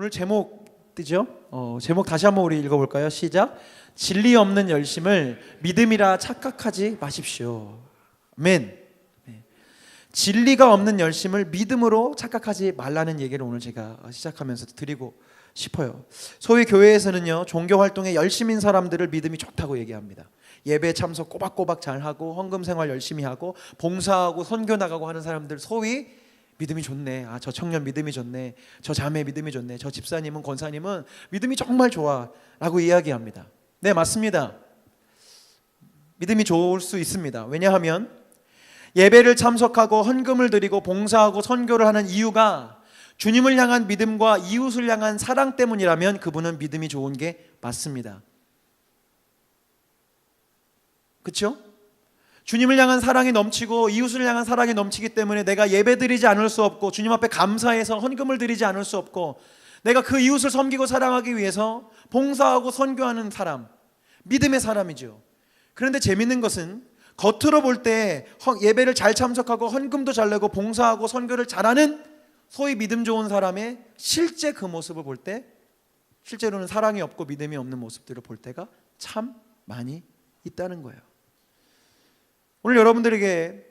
오늘 제목 뜨죠? 제목 다시 한번 우리 읽어볼까요? 시작. 진리 없는 열심을 믿음이라 착각하지 마십시오. 아멘. 진리가 없는 열심을 믿음으로 착각하지 말라는 얘기를 오늘 제가 시작하면서 드리고 싶어요. 소위 교회에서는요, 종교 활동에 열심인 사람들을 믿음이 좋다고 얘기합니다. 예배 참석 꼬박꼬박 잘하고 헌금 생활 열심히 하고 봉사하고 선교 나가고 하는 사람들 소위 믿음이 좋네. 저 청년 믿음이 좋네. 저 자매 믿음이 좋네. 저 집사님은 권사님은 믿음이 정말 좋아 라고 이야기합니다. 네, 맞습니다. 믿음이 좋을 수 있습니다. 왜냐하면 예배를 참석하고 헌금을 드리고 봉사하고 선교를 하는 이유가 주님을 향한 믿음과 이웃을 향한 사랑 때문이라면 그분은 믿음이 좋은 게 맞습니다. 그렇죠? 주님을 향한 사랑이 넘치고 이웃을 향한 사랑이 넘치기 때문에 내가 예배 드리지 않을 수 없고 주님 앞에 감사해서 헌금을 드리지 않을 수 없고 내가 그 이웃을 섬기고 사랑하기 위해서 봉사하고 선교하는 사람, 믿음의 사람이죠. 그런데 재밌는 것은 겉으로 볼 때 예배를 잘 참석하고 헌금도 잘 내고 봉사하고 선교를 잘하는 소위 믿음 좋은 사람의 실제 그 모습을 볼 때 실제로는 사랑이 없고 믿음이 없는 모습들을 볼 때가 참 많이 있다는 거예요. 오늘 여러분들에게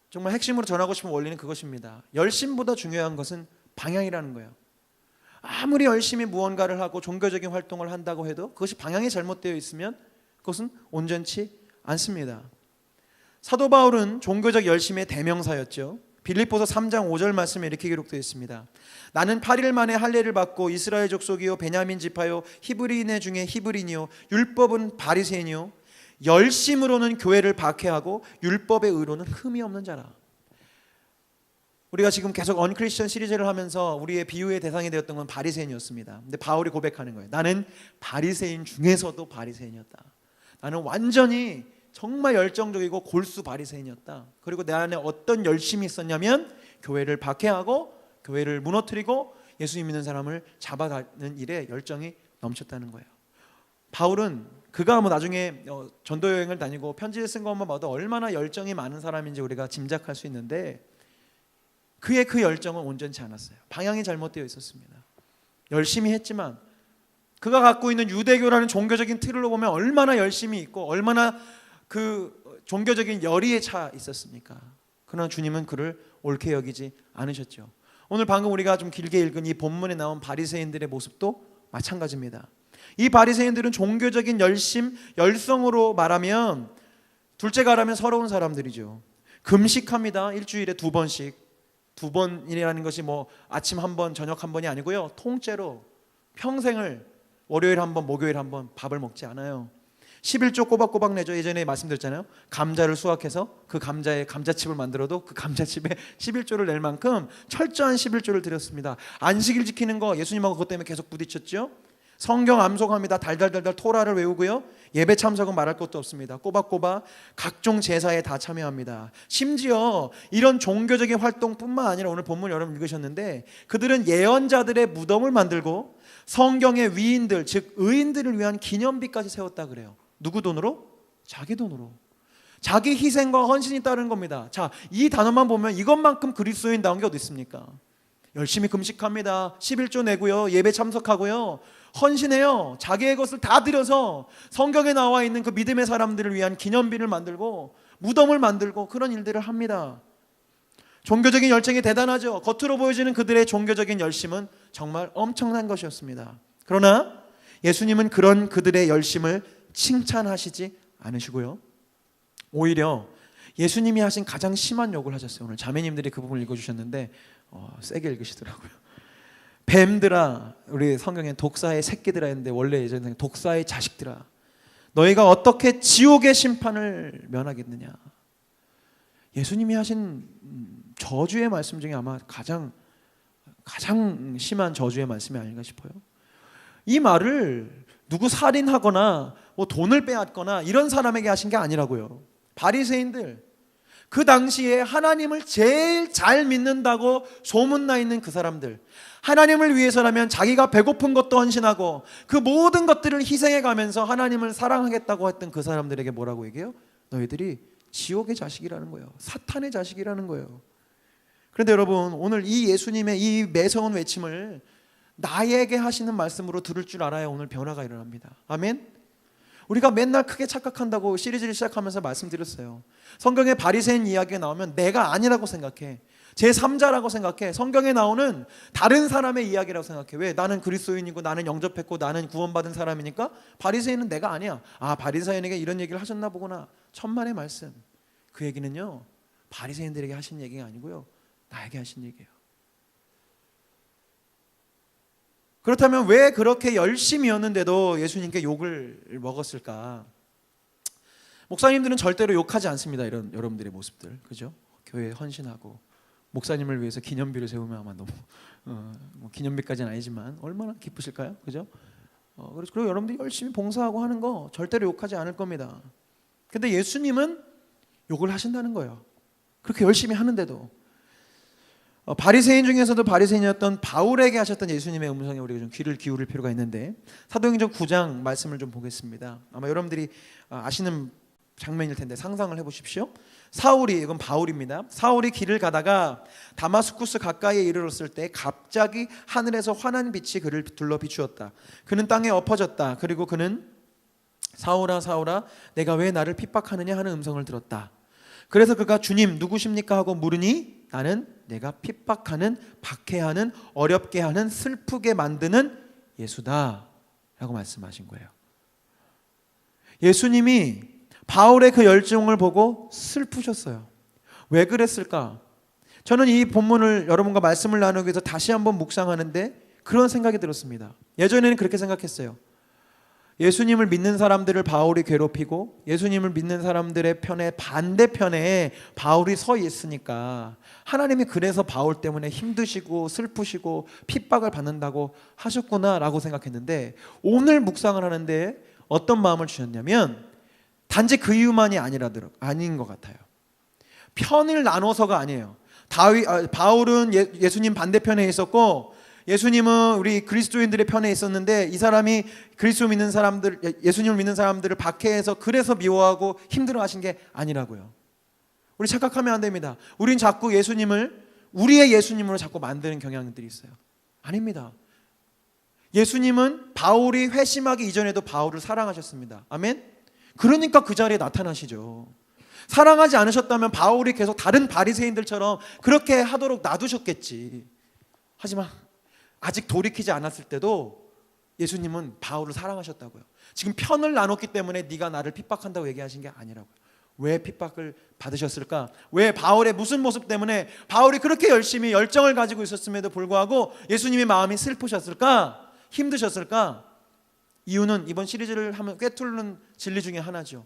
정말 핵심으로 전하고 싶은 원리는 그것입니다. 열심보다 중요한 것은 방향이라는 거예요. 아무리 열심히 무언가를 하고 종교적인 활동을 한다고 해도 그것이 방향이 잘못되어 있으면 그것은 온전치 않습니다. 사도 바울은 종교적 열심의 대명사였죠. 빌립보서 3장 5절 말씀에 이렇게 기록되어 있습니다. 나는 8일 만에 할례를 받고 이스라엘 족속이요 베냐민 지파요 히브리인 중에 히브리니요 율법은 바리새인이요 열심으로는 교회를 박해하고 율법의 의로는 흠이 없는 자라. 우리가 지금 계속 언크리스천 시리즈를 하면서 우리의 비유의 대상이 되었던 건 바리새인이었습니다. 근데 바울이 고백하는 거예요. 나는 바리새인 중에서도 바리새인이었다. 나는 완전히 정말 열정적이고 골수 바리새인이었다. 그리고 내 안에 어떤 열심이 있었냐면 교회를 박해하고 교회를 무너뜨리고 예수님 믿는 사람을 잡아가는 일에 열정이 넘쳤다는 거예요. 바울은 그가 나중에 전도 여행을 다니고 편지를 쓴 것만 봐도 얼마나 열정이 많은 사람인지 우리가 짐작할 수 있는데 그의 그 열정은 온전치 않았어요. 방향이 잘못되어 있었습니다. 열심히 했지만 그가 갖고 있는 유대교라는 종교적인 틀로 보면 얼마나 열심히 있고 얼마나 그 종교적인 열의에 차 있었습니까? 그러나 주님은 그를 옳게 여기지 않으셨죠. 오늘 방금 우리가 좀 길게 읽은 이 본문에 나온 바리새인들의 모습도 마찬가지입니다. 이 바리새인들은 종교적인 열심, 열성으로 말하면 둘째가 말하면 서러운 사람들이죠. 금식합니다. 일주일에 2번씩. 2번이라는 것이 아침 1번, 저녁 1번이 아니고요. 통째로 평생을 월요일 1번, 목요일 1번 밥을 먹지 않아요. 11조 꼬박꼬박 내죠. 예전에 말씀드렸잖아요. 감자를 수확해서 그 감자에 감자칩을 만들어도 그 감자칩에 11조를 낼 만큼 철저한 11조를 드렸습니다. 안식일 지키는 거 예수님하고 그것 때문에 계속 부딪혔죠. 성경 암송합니다. 달달달달 토라를 외우고요. 예배 참석은 말할 것도 없습니다. 꼬박꼬박 각종 제사에 다 참여합니다. 심지어 이런 종교적인 활동뿐만 아니라 오늘 본문 여러분 읽으셨는데 그들은 예언자들의 무덤을 만들고 성경의 위인들 즉 의인들을 위한 기념비까지 세웠다 그래요. 누구 돈으로? 자기 돈으로. 자기 희생과 헌신이 따르는 겁니다. 자, 이 단어만 보면 이것만큼 그리스도인다운 게 어디 있습니까? 열심히 금식합니다. 11조 내고요. 예배 참석하고요. 헌신해요. 자기의 것을 다 들여서 성경에 나와 있는 그 믿음의 사람들을 위한 기념비를 만들고 무덤을 만들고 그런 일들을 합니다. 종교적인 열정이 대단하죠. 겉으로 보여지는 그들의 종교적인 열심은 정말 엄청난 것이었습니다. 그러나 예수님은 그런 그들의 열심을 칭찬하시지 않으시고요. 오히려 예수님이 하신 가장 심한 욕을 하셨어요. 오늘 자매님들이 그 부분을 읽어주셨는데 세게 읽으시더라고요. 뱀들아, 우리 성경에 독사의 새끼들아 했는데 원래 예전에 독사의 자식들아, 너희가 어떻게 지옥의 심판을 면하겠느냐. 예수님이 하신 저주의 말씀 중에 아마 가장 심한 저주의 말씀이 아닌가 싶어요. 이 말을 누구 살인하거나 돈을 빼앗거나 이런 사람에게 하신 게 아니라고요. 바리새인들, 그 당시에 하나님을 제일 잘 믿는다고 소문나 있는 그 사람들, 하나님을 위해서라면 자기가 배고픈 것도 헌신하고 그 모든 것들을 희생해 가면서 하나님을 사랑하겠다고 했던 그 사람들에게 뭐라고 얘기해요? 너희들이 지옥의 자식이라는 거예요. 사탄의 자식이라는 거예요. 그런데 여러분, 오늘 이 예수님의 이 매서운 외침을 나에게 하시는 말씀으로 들을 줄 알아야 오늘 변화가 일어납니다. 아멘. 우리가 맨날 크게 착각한다고 시리즈를 시작하면서 말씀드렸어요. 성경에 바리새인 이야기가 나오면 내가 아니라고 생각해. 제3자라고 생각해. 성경에 나오는 다른 사람의 이야기라고 생각해. 왜? 나는 그리스도인이고 나는 영접했고 나는 구원받은 사람이니까 바리새인은 내가 아니야. 아, 바리새인에게 이런 얘기를 하셨나 보구나. 천만의 말씀. 그 얘기는요, 바리새인들에게 하신 얘기가 아니고요, 나에게 하신 얘기예요. 그렇다면 왜 그렇게 열심이었는데도 예수님께 욕을 먹었을까? 목사님들은 절대로 욕하지 않습니다. 이런 여러분들의 모습들, 그죠? 교회에 헌신하고 목사님을 위해서 기념비를 세우면 아마 너무 뭐 기념비까지는 아니지만 얼마나 기쁘실까요? 그죠? 그리고 여러분들이 열심히 봉사하고 하는 거 절대로 욕하지 않을 겁니다. 근데 예수님은 욕을 하신다는 거예요. 그렇게 열심히 하는데도. 바리새인 중에서도 바리새인이었던 바울에게 하셨던 예수님의 음성에 우리가 좀 귀를 기울일 필요가 있는데, 사도행전 9장 말씀을 좀 보겠습니다. 아마 여러분들이 아시는 장면일 텐데 상상을 해보십시오. 사울이, 이건 바울입니다. 사울이 길을 가다가 다마스쿠스 가까이에 이르렀을 때 갑자기 하늘에서 환한 빛이 그를 둘러 비추었다. 그는 땅에 엎어졌다. 그리고 그는 사울아 사울아 내가 왜 나를 핍박하느냐 하는 음성을 들었다. 그래서 그가 주님 누구십니까 하고 물으니 나는 내가 핍박하는, 박해하는, 어렵게 하는, 슬프게 만드는 예수다 라고 말씀하신 거예요. 예수님이 바울의 그 열정을 보고 슬프셨어요. 왜 그랬을까? 저는 이 본문을 여러분과 말씀을 나누기 위해서 다시 한번 묵상하는데 그런 생각이 들었습니다. 예전에는 그렇게 생각했어요. 예수님을 믿는 사람들을 바울이 괴롭히고 예수님을 믿는 사람들의 편에, 반대편에 바울이 서 있으니까 하나님이 그래서 바울 때문에 힘드시고 슬프시고 핍박을 받는다고 하셨구나라고 생각했는데, 오늘 묵상을 하는데 어떤 마음을 주셨냐면 단지 그 이유만이 아닌 것 같아요. 편을 나눠서가 아니에요. 바울은 예수님 반대편에 있었고 예수님은 우리 그리스도인들의 편에 있었는데, 이 사람이 그리스도 믿는 사람들, 예수님을 믿는 사람들을 박해해서 그래서 미워하고 힘들어하신 게 아니라고요. 우리 착각하면 안 됩니다. 우린 자꾸 예수님을 우리의 예수님으로 자꾸 만드는 경향들이 있어요. 아닙니다. 예수님은 바울이 회심하기 이전에도 바울을 사랑하셨습니다. 아멘. 그러니까 그 자리에 나타나시죠. 사랑하지 않으셨다면 바울이 계속 다른 바리새인들처럼 그렇게 하도록 놔두셨겠지. 하지만 아직 돌이키지 않았을 때도 예수님은 바울을 사랑하셨다고요. 지금 편을 나눴기 때문에 네가 나를 핍박한다고 얘기하신 게 아니라고요. 왜 핍박을 받으셨을까? 왜 바울의 무슨 모습 때문에 바울이 그렇게 열심히 열정을 가지고 있었음에도 불구하고 예수님의 마음이 슬프셨을까? 힘드셨을까? 이유는 이번 시리즈를 하면 꿰뚫는 진리 중에 하나죠.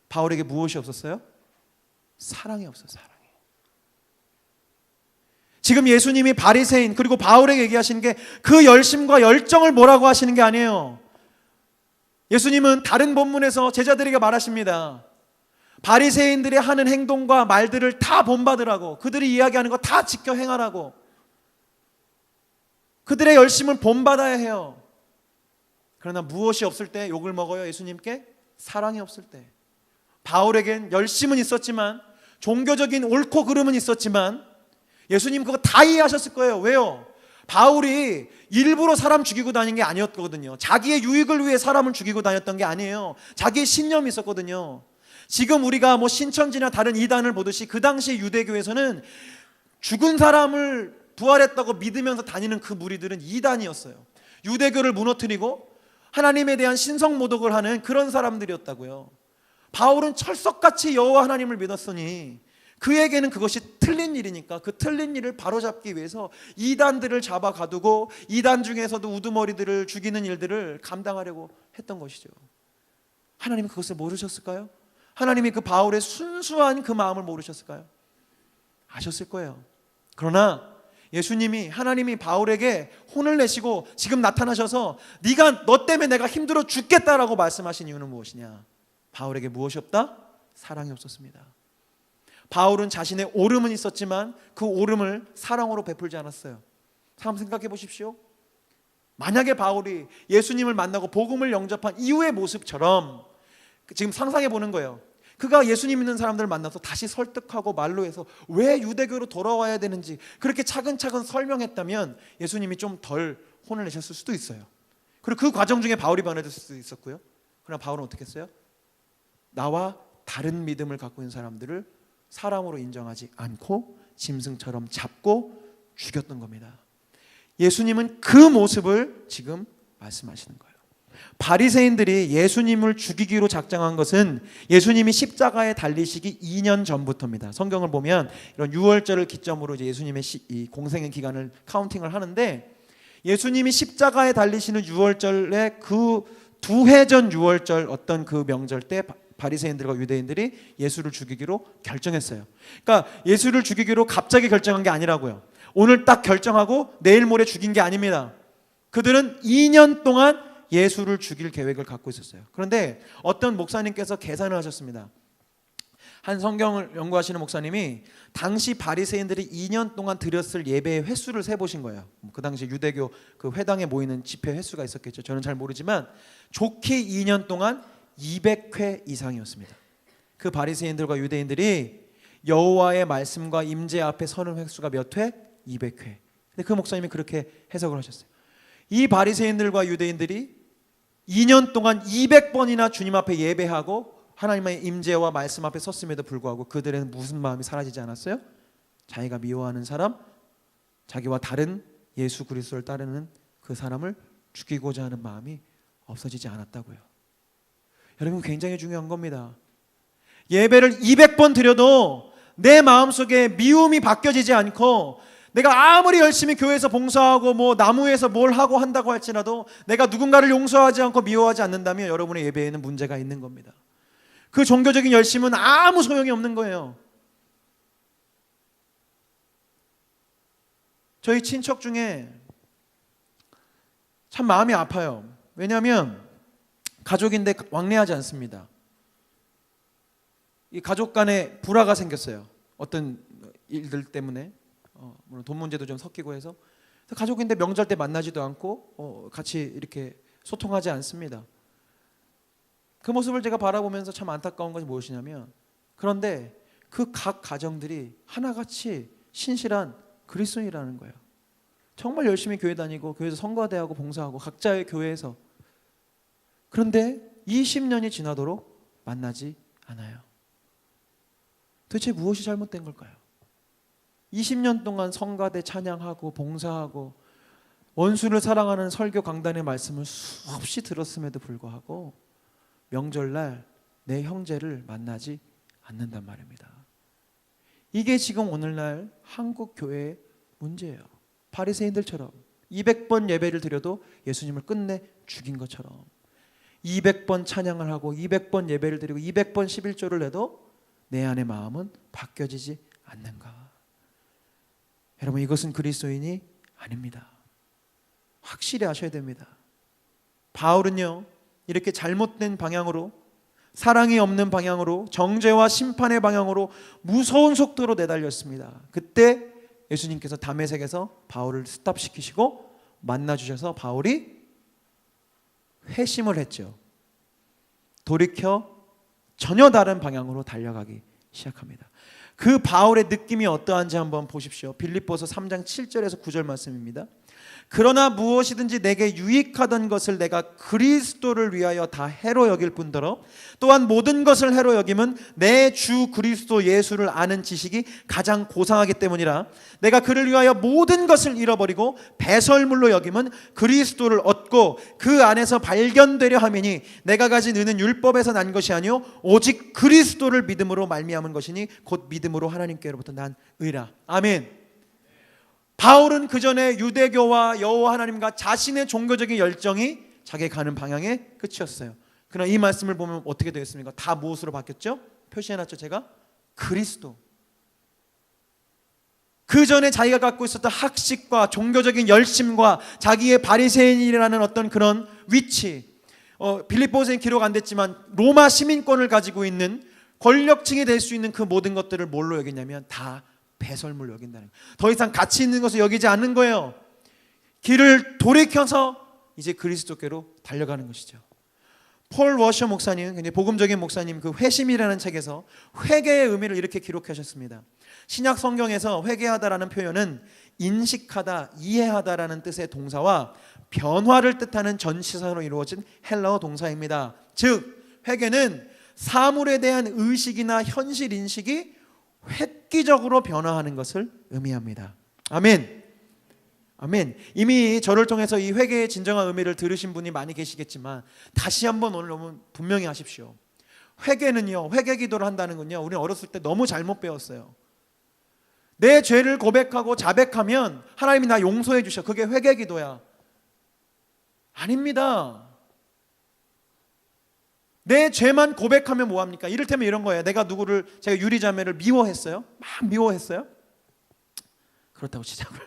바울에게 무엇이 없었어요? 사랑이 없어요. 사랑이. 지금 예수님이 바리새인 그리고 바울에게 얘기하시는 게 그 열심과 열정을 뭐라고 하시는 게 아니에요. 예수님은 다른 본문에서 제자들에게 말하십니다. 바리새인들이 하는 행동과 말들을 다 본받으라고, 그들이 이야기하는 거 다 지켜 행하라고. 그들의 열심을 본받아야 해요. 그러나 무엇이 없을 때 욕을 먹어요? 예수님께? 사랑이 없을 때. 바울에겐 열심은 있었지만, 종교적인 옳고 그름은 있었지만 예수님 그거 다 이해하셨을 거예요. 왜요? 바울이 일부러 사람 죽이고 다닌 게 아니었거든요. 자기의 유익을 위해 사람을 죽이고 다녔던 게 아니에요. 자기의 신념이 있었거든요. 지금 우리가 뭐 신천지나 다른 이단을 보듯이 그 당시 유대교에서는 죽은 사람을 부활했다고 믿으면서 다니는 그 무리들은 이단이었어요. 유대교를 무너뜨리고 하나님에 대한 신성 모독을 하는 그런 사람들이었다고요. 바울은 철석같이 여호와 하나님을 믿었으니 그에게는 그것이 틀린 일이니까 그 틀린 일을 바로잡기 위해서 이단들을 잡아 가두고 이단 중에서도 우두머리들을 죽이는 일들을 감당하려고 했던 것이죠. 하나님은 그것을 모르셨을까요? 하나님이 그 바울의 순수한 그 마음을 모르셨을까요? 아셨을 거예요. 그러나 예수님이, 하나님이 바울에게 혼을 내시고 지금 나타나셔서 네가, 너 때문에 내가 힘들어 죽겠다라고 말씀하신 이유는 무엇이냐? 바울에게 무엇이 없다? 사랑이 없었습니다. 바울은 자신의 오름은 있었지만 그 오름을 사랑으로 베풀지 않았어요. 한번 생각해 보십시오. 만약에 바울이 예수님을 만나고 복음을 영접한 이후의 모습처럼, 지금 상상해 보는 거예요. 그가 예수님 믿는 사람들을 만나서 다시 설득하고 말로 해서 왜 유대교로 돌아와야 되는지 그렇게 차근차근 설명했다면 예수님이 좀 덜 혼을 내셨을 수도 있어요. 그리고 그 과정 중에 바울이 변화될 수도 있었고요. 그러나 바울은 어떻게 했어요? 나와 다른 믿음을 갖고 있는 사람들을 사람으로 인정하지 않고 짐승처럼 잡고 죽였던 겁니다. 예수님은 그 모습을 지금 말씀하시는 거예요. 바리새인들이 예수님을 죽이기로 작정한 것은 예수님이 십자가에 달리시기 2년 전부터입니다. 성경을 보면 이런 유월절을 기점으로 이제 예수님의 이 공생의 기간을 카운팅을 하는데, 예수님이 십자가에 달리시는 유월절에 그 두 해 전 유월절 어떤 그 명절 때 바리새인들과 유대인들이 예수를 죽이기로 결정했어요. 그러니까 예수를 죽이기로 갑자기 결정한 게 아니라고요. 오늘 딱 결정하고 내일 모레 죽인 게 아닙니다. 그들은 2년 동안 예수를 죽일 계획을 갖고 있었어요. 그런데 어떤 목사님께서 계산을 하셨습니다. 한 성경을 연구하시는 목사님이 당시 바리새인들이 2년 동안 드렸을 예배의 횟수를 세보신 거예요. 그 당시 유대교 그 회당에 모이는 집회 횟수가 있었겠죠. 저는 잘 모르지만 좋게 2년 동안 200회 이상이었습니다. 그 바리새인들과 유대인들이 여호와의 말씀과 임재 앞에 서는 횟수가 몇 회? 200회. 근데 그 목사님이 그렇게 해석을 하셨어요. 이 바리새인들과 유대인들이 2년 동안 200번이나 주님 앞에 예배하고 하나님의 임재와 말씀 앞에 섰음에도 불구하고 그들은 무슨 마음이 사라지지 않았어요? 자기가 미워하는 사람, 자기와 다른 예수 그리스도를 따르는 그 사람을 죽이고자 하는 마음이 없어지지 않았다고요. 여러분, 굉장히 중요한 겁니다. 예배를 200번 드려도 내 마음속에 미움이 바뀌어지지 않고, 내가 아무리 열심히 교회에서 봉사하고 뭐 나무에서 뭘 하고 한다고 할지라도 내가 누군가를 용서하지 않고 미워하지 않는다면 여러분의 예배에는 문제가 있는 겁니다. 그 종교적인 열심은 아무 소용이 없는 거예요. 저희 친척 중에 참 마음이 아파요. 왜냐하면 가족인데 왕래하지 않습니다. 이 가족 간에 불화가 생겼어요. 어떤 일들 때문에. 물론 돈 문제도 좀 섞이고 해서 가족인데 명절 때 만나지도 않고 같이 이렇게 소통하지 않습니다. 그 모습을 제가 바라보면서 참 안타까운 것이 무엇이냐면, 그런데 그 각 가정들이 하나같이 신실한 그리스도인이라는 거예요. 정말 열심히 교회 다니고 교회에서 성가대하고 봉사하고 각자의 교회에서. 그런데 20년이 지나도록 만나지 않아요. 도대체 무엇이 잘못된 걸까요? 20년 동안 성가대 찬양하고 봉사하고 원수를 사랑하는 설교 강단의 말씀을 수없이 들었음에도 불구하고 명절날 내 형제를 만나지 않는단 말입니다. 이게 지금 오늘날 한국 교회의 문제예요. 바리새인들처럼 200번 예배를 드려도 예수님을 끝내 죽인 것처럼 200번 찬양을 하고 200번 예배를 드리고 200번 11조를 내도 내 안의 마음은 바뀌어지지 않는가? 여러분, 이것은 그리스도인이 아닙니다. 확실히 아셔야 됩니다. 바울은요, 이렇게 잘못된 방향으로, 사랑이 없는 방향으로, 정죄와 심판의 방향으로 무서운 속도로 내달렸습니다. 그때 예수님께서 다메섹에서 바울을 스탑시키시고 만나주셔서 바울이 회심을 했죠. 돌이켜 전혀 다른 방향으로 달려가기 시작합니다. 그 바울의 느낌이 어떠한지 한번 보십시오. 빌립보서 3장 7절에서 9절 말씀입니다. 그러나 무엇이든지 내게 유익하던 것을 내가 그리스도를 위하여 다 해로 여길 뿐더러 또한 모든 것을 해로 여김은 내 주 그리스도 예수를 아는 지식이 가장 고상하기 때문이라. 내가 그를 위하여 모든 것을 잃어버리고 배설물로 여김은 그리스도를 얻고 그 안에서 발견되려 함이니 내가 가진 의는 율법에서 난 것이 아니요 오직 그리스도를 믿음으로 말미암은 것이니 곧 믿음으로 하나님께로부터 난 의라. 아멘. 바울은 그 전에 유대교와 여호와 하나님과 자신의 종교적인 열정이 자기 가는 방향의 끝이었어요. 그러나 이 말씀을 보면 어떻게 되었습니까? 다 무엇으로 바뀌었죠? 표시해놨죠, 제가? 그리스도. 그 전에 자기가 갖고 있었던 학식과 종교적인 열심과 자기의 바리새인이라는 어떤 그런 위치, 빌립보서에 기록 안 됐지만 로마 시민권을 가지고 있는 권력층이 될 수 있는 그 모든 것들을 뭘로 여기냐면 다 배설물로 여긴다는 거예요. 더 이상 가치 있는 것을 여기지 않는 거예요. 길을 돌이켜서 이제 그리스도께로 달려가는 것이죠. 폴 워셔 목사님, 굉장히 복음적인 목사님, 그 회심이라는 책에서 회개의 의미를 이렇게 기록하셨습니다. 신약 성경에서 회개하다라는 표현은 인식하다, 이해하다라는 뜻의 동사와 변화를 뜻하는 전치사로 이루어진 헬라어 동사입니다. 즉 회개는 사물에 대한 의식이나 현실 인식이 획기적으로 변화하는 것을 의미합니다. 아멘. 아멘. 이미 저를 통해서 이 회개의 진정한 의미를 들으신 분이 많이 계시겠지만 다시 한번 오늘 너무 분명히 하십시오. 회개는요, 회개 기도를 한다는 건요, 우리 어렸을 때 너무 잘못 배웠어요. 내 죄를 고백하고 자백하면 하나님이 나 용서해 주셔. 그게 회개 기도야. 아닙니다. 내 죄만 고백하면 뭐합니까? 이를테면 이런 거예요. 내가 누구를, 제가 유리자매를 미워했어요? 막 미워했어요? 그렇다고 치자고요.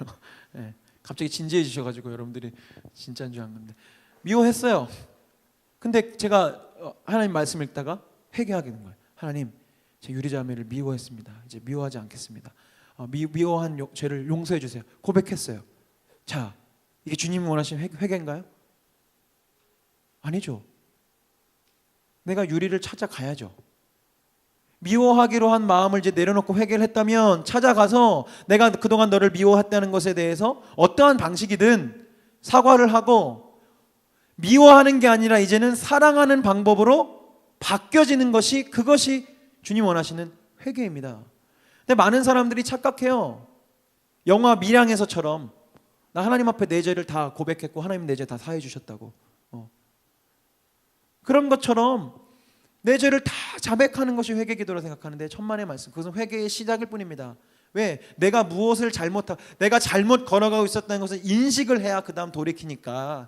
네. 갑자기 진지해지셔가지고 여러분들이 진짜인 줄 알았는데 미워했어요. 근데 제가 하나님 말씀 읽다가 회개하게 된 거예요. 하나님, 제 유리자매를 미워했습니다. 이제 미워하지 않겠습니다. 미워한 죄를 용서해 주세요. 고백했어요. 자, 이게 주님이 원하시는 회개인가요? 아니죠. 내가 유리를 찾아가야죠. 미워하기로 한 마음을 이제 내려놓고 회개를 했다면 찾아가서 내가 그동안 너를 미워했다는 것에 대해서 어떠한 방식이든 사과를 하고, 미워하는 게 아니라 이제는 사랑하는 방법으로 바뀌어지는 것이, 그것이 주님 원하시는 회개입니다. 근데 많은 사람들이 착각해요. 영화 밀양에서처럼 나 하나님 앞에 내 죄를 다 고백했고 하나님 내 죄 다 사해 주셨다고. 그런 것처럼 내 죄를 다 자백하는 것이 회개 기도라 생각하는데 천만의 말씀, 그것은 회개의 시작일 뿐입니다. 왜? 내가 무엇을 내가 잘못 걸어가고 있었다는 것을 인식을 해야 그 다음 돌이키니까.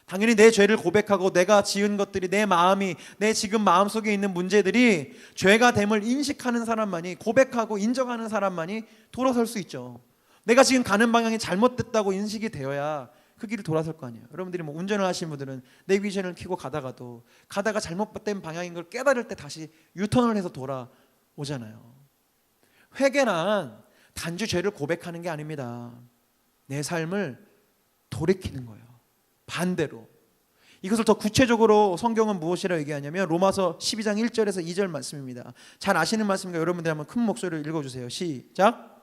당연히 내 죄를 고백하고 내가 지은 것들이, 내 마음이, 내 지금 마음속에 있는 문제들이 죄가 됨을 인식하는 사람만이, 고백하고 인정하는 사람만이 돌아설 수 있죠. 내가 지금 가는 방향이 잘못됐다고 인식이 되어야 그 길을 돌아설 거 아니에요. 여러분들이 뭐 운전을 하시는 분들은 내비게이션을 켜고 가다가 잘못된 방향인 걸 깨달을 때 다시 유턴을 해서 돌아오잖아요. 회개란 단지 죄를 고백하는 게 아닙니다. 내 삶을 돌이키는 거예요. 반대로. 이것을 더 구체적으로 성경은 무엇이라고 얘기하냐면 로마서 12장 1절에서 2절 말씀입니다. 잘 아시는 말씀이니까 여러분들 한번 큰 목소리로 읽어주세요. 시작.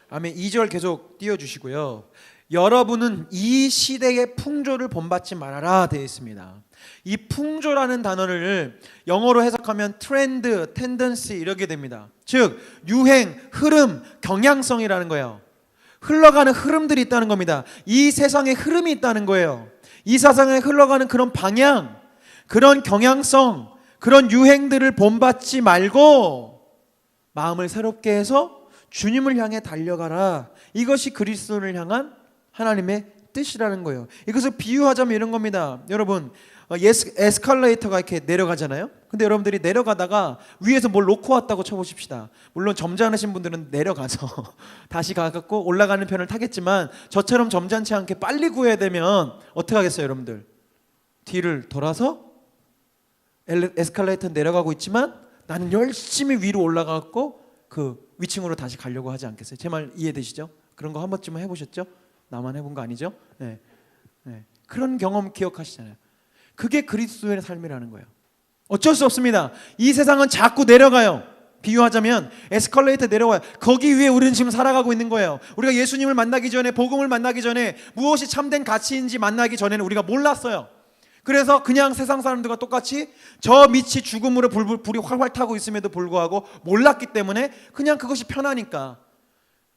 아멘. 2절 계속 띄워주시고요. 여러분은 이 시대의 풍조를 본받지 말아라 되어 있습니다. 이 풍조라는 단어를 영어로 해석하면 트렌드, 텐던시 이렇게 됩니다. 즉 유행, 흐름, 경향성이라는 거예요. 흘러가는 흐름들이 있다는 겁니다. 이 세상에 흐름이 있다는 거예요. 이 세상에 흘러가는 그런 방향, 그런 경향성, 그런 유행들을 본받지 말고 마음을 새롭게 해서 주님을 향해 달려가라. 이것이 그리스도를 향한 하나님의 뜻이라는 거예요. 이것을 비유하자면 이런 겁니다. 여러분, 에스컬레이터가 이렇게 내려가잖아요. 근데 여러분들이 내려가다가 위에서 뭘 놓고 왔다고 쳐보십시다. 물론 점잖으신 분들은 내려가서 다시 가갖고 올라가는 편을 타겠지만, 저처럼 점잖지 않게 빨리 구해야 되면 어떻게 하겠어요 여러분들? 뒤를 돌아서 에스컬레이터 내려가고 있지만 나는 열심히 위로 올라가갖고 그 위층으로 다시 가려고 하지 않겠어요? 제 말 이해되시죠? 그런 거 한 번쯤은 해보셨죠? 나만 해본 거 아니죠? 네. 그런 경험 기억하시잖아요. 그게 그리스도의 삶이라는 거예요. 어쩔 수 없습니다. 이 세상은 자꾸 내려가요. 비유하자면 에스컬레이터 내려와요. 거기 위에 우리는 지금 살아가고 있는 거예요. 우리가 예수님을 만나기 전에, 복음을 만나기 전에, 무엇이 참된 가치인지 만나기 전에는 우리가 몰랐어요. 그래서 그냥 세상 사람들과 똑같이 저 밑이 죽음으로 불이 활활 타고 있음에도 불구하고 몰랐기 때문에 그냥 그것이 편하니까,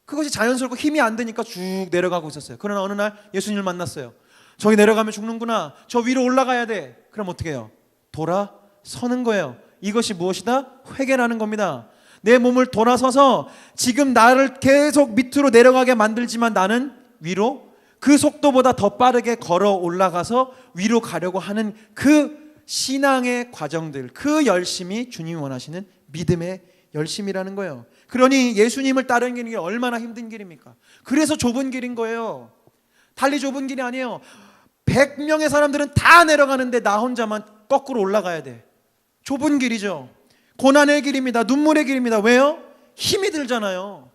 그것이 자연스럽고 힘이 안 드니까 쭉 내려가고 있었어요. 그러나 어느 날 예수님을 만났어요. 저기 내려가면 죽는구나, 저 위로 올라가야 돼. 그럼 어떻게 해요? 돌아서는 거예요. 이것이 무엇이다? 회개라는 겁니다. 내 몸을 돌아서서 지금 나를 계속 밑으로 내려가게 만들지만 나는 위로, 그 속도보다 더 빠르게 걸어 올라가서 위로 가려고 하는 그 신앙의 과정들, 그 열심이 주님이 원하시는 믿음의 열심이라는 거예요. 그러니 예수님을 따르는 길이 얼마나 힘든 길입니까? 그래서 좁은 길인 거예요. 달리 좁은 길이 아니에요. 100명의 사람들은 다 내려가는데 나 혼자만 거꾸로 올라가야 돼. 좁은 길이죠. 고난의 길입니다. 눈물의 길입니다. 왜요? 힘이 들잖아요.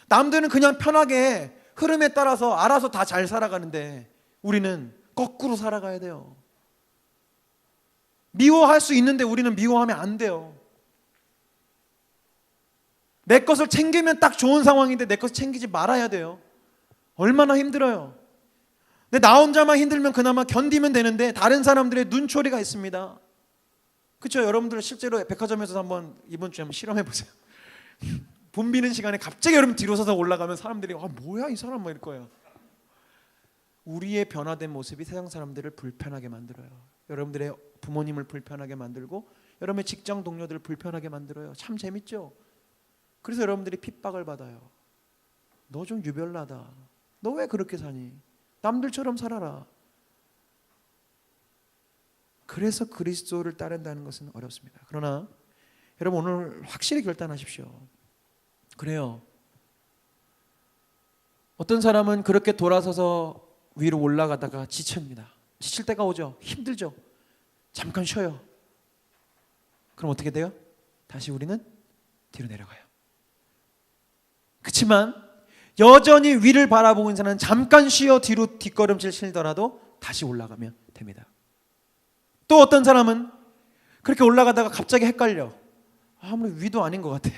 남들은 그냥 편하게 흐름에 따라서 알아서 다 잘 살아가는데 우리는 거꾸로 살아가야 돼요. 미워할 수 있는데 우리는 미워하면 안 돼요. 내 것을 챙기면 딱 좋은 상황인데 내 것을 챙기지 말아야 돼요. 얼마나 힘들어요. 근데 나 혼자만 힘들면 그나마 견디면 되는데 다른 사람들의 눈초리가 있습니다. 그렇죠? 여러분들 실제로 백화점에서 한번 이번 주에 한번 실험해 보세요. 붐 비는 시간에 갑자기 여러분 뒤로 서서 올라가면 사람들이 뭐야 이 사람 뭐 이럴 거예요. 우리의 변화된 모습이 세상 사람들을 불편하게 만들어요. 여러분들의 부모님을 불편하게 만들고 여러분의 직장 동료들을 불편하게 만들어요. 참 재밌죠? 그래서 여러분들이 핍박을 받아요. 너 좀 유별나다. 너 왜 그렇게 사니? 남들처럼 살아라. 그래서 그리스도를 따른다는 것은 어렵습니다. 그러나 여러분 오늘 확실히 결단하십시오. 그래요. 어떤 사람은 그렇게 돌아서서 위로 올라가다가 지칩니다. 지칠 때가 오죠. 힘들죠. 잠깐 쉬어요. 그럼 어떻게 돼요? 다시 우리는 뒤로 내려가요. 그렇지만 여전히 위를 바라보고 있는 사람은 잠깐 쉬어 뒤로 뒷걸음질 치더라도 다시 올라가면 됩니다. 또 어떤 사람은 그렇게 올라가다가 갑자기 헷갈려. 아무리 위도 아닌 것 같아.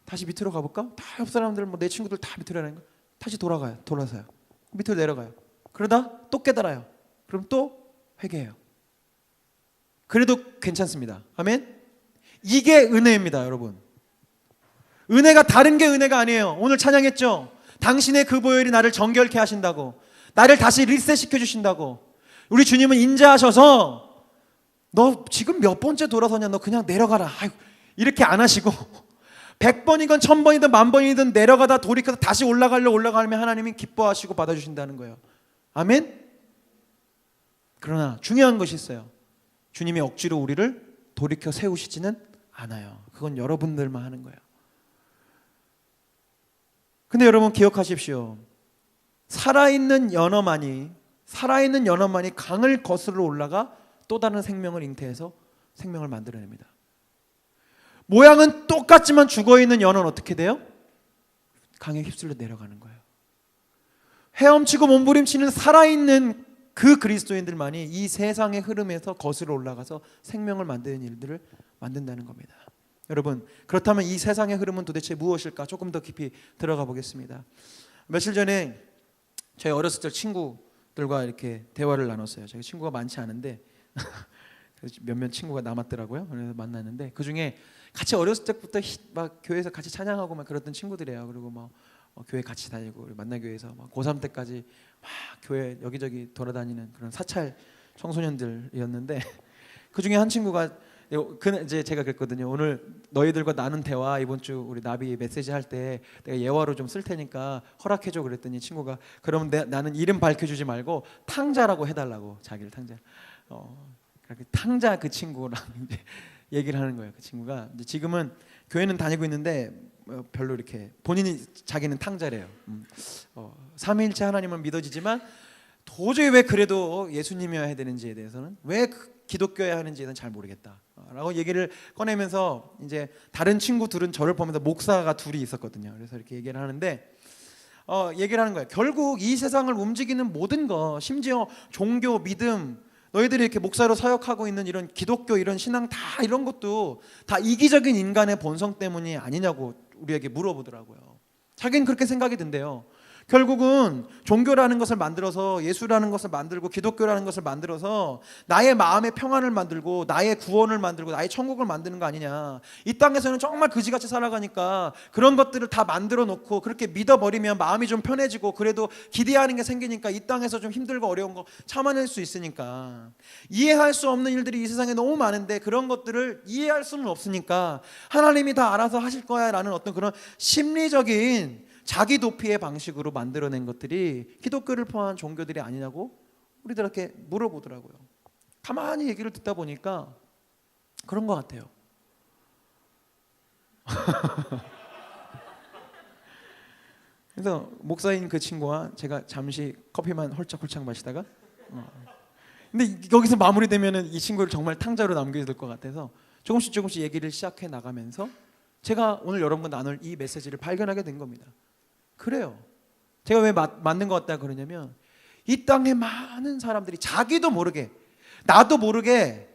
다시 밑으로 가볼까? 다 옆 사람들 내 친구들 다 밑으로 내려가는 거. 다시 돌아가요. 돌아서요. 밑으로 내려가요. 그러다 또 깨달아요. 그럼 또 회개해요. 그래도 괜찮습니다. 아멘. 이게 은혜입니다, 여러분. 은혜가 다른 게 은혜가 아니에요. 오늘 찬양했죠. 당신의 그 보혈이 나를 정결케 하신다고, 나를 다시 리셋시켜 주신다고. 우리 주님은 인자하셔서 너 지금 몇 번째 돌아서냐, 너 그냥 내려가라, 아이고, 이렇게 안 하시고 100번이건 1000번이든 10,000번이든 내려가다 돌이켜서 다시 올라가면 하나님이 기뻐하시고 받아주신다는 거예요. 아멘. 그러나 중요한 것이 있어요. 주님이 억지로 우리를 돌이켜 세우시지는 않아요. 그건 여러분들만 하는 거예요. 근데 여러분 기억하십시오. 살아있는 연어만이 강을 거슬러 올라가 또 다른 생명을 잉태해서 생명을 만들어냅니다. 모양은 똑같지만 죽어있는 연어는 어떻게 돼요? 강에 휩쓸려 내려가는 거예요. 헤엄치고 몸부림치는 살아있는 그 그리스도인들만이 이 세상의 흐름에서 거슬러 올라가서 생명을 만드는 일들을 만든다는 겁니다. 여러분, 그렇다면 이 세상의 흐름은 도대체 무엇일까? 조금 더 깊이 들어가 보겠습니다. 며칠 전에 저희 어렸을 때 친구들과 이렇게 대화를 나눴어요. 저희 친구가 많지 않은데 몇몇 친구가 남았더라고요. 그래서 만났는데 그 중에 같이 어렸을 때부터 막 교회에서 같이 찬양하고 막 그랬던 친구들이에요. 그리고 막 교회 같이 다니고 만나교회에서 막 고3 때까지 막 교회 여기저기 돌아다니는 그런 사찰 청소년들이었는데 그 중에 한 친구가 이제 제가 그랬거든요. 오늘 너희들과 나눈 대화 이번 주 우리 나비 메시지 할 때 내가 예화로 좀 쓸 테니까 허락해줘 그랬더니 친구가 그러면 나는 이름 밝혀주지 말고 탕자라고 해달라고, 자기를 탕자. 탕자 그 친구랑 이제 얘기를 하는 거예요. 그 친구가 이제 지금은 교회는 다니고 있는데 별로 이렇게 본인이 자기는 탕자래요. 삼위일체 하나님은 믿어지지만 도저히 왜 그래도 예수님이어야 해야 되는지에 대해서는, 왜 기독교여야 하는지에 대해서는 잘 모르겠다라고 얘기를 꺼내면서 이제 다른 친구들은 저를 보면서 목사가 둘이 있었거든요. 그래서 이렇게 얘기를 하는데 얘기를 하는 거예요. 결국 이 세상을 움직이는 모든 거, 심지어 종교, 믿음, 너희들이 이렇게 목사로 사역하고 있는 이런 기독교, 이런 신앙, 다 이런 것도 다 이기적인 인간의 본성 때문이 아니냐고 우리에게 물어보더라고요. 자기는 그렇게 생각이 든대요. 결국은 종교라는 것을 만들어서, 예수라는 것을 만들고 기독교라는 것을 만들어서 나의 마음의 평안을 만들고 나의 구원을 만들고 나의 천국을 만드는 거 아니냐. 이 땅에서는 정말 그지같이 살아가니까 그런 것들을 다 만들어 놓고 그렇게 믿어버리면 마음이 좀 편해지고 그래도 기대하는 게 생기니까 이 땅에서 좀 힘들고 어려운 거 참아낼 수 있으니까, 이해할 수 없는 일들이 이 세상에 너무 많은데 그런 것들을 이해할 수는 없으니까 하나님이 다 알아서 하실 거야 라는 어떤 그런 심리적인 자기 도피의 방식으로 만들어낸 것들이 기독교를 포함한 종교들이 아니냐고 우리들에게 물어보더라고요. 가만히 얘기를 듣다 보니까 그런 것 같아요. 그래서 목사인 그 친구와 제가 잠시 커피만 홀짝홀짝 마시다가 근데 여기서 마무리되면은 이 친구를 정말 탕자로 남겨야 될 것 같아서 조금씩 얘기를 시작해 나가면서 제가 오늘 여러분과 나눌 이 메시지를 발견하게 된 겁니다. 그래요. 제가 왜 맞는 것 같다 그러냐면 이 땅에 많은 사람들이 자기도 모르게 나도 모르게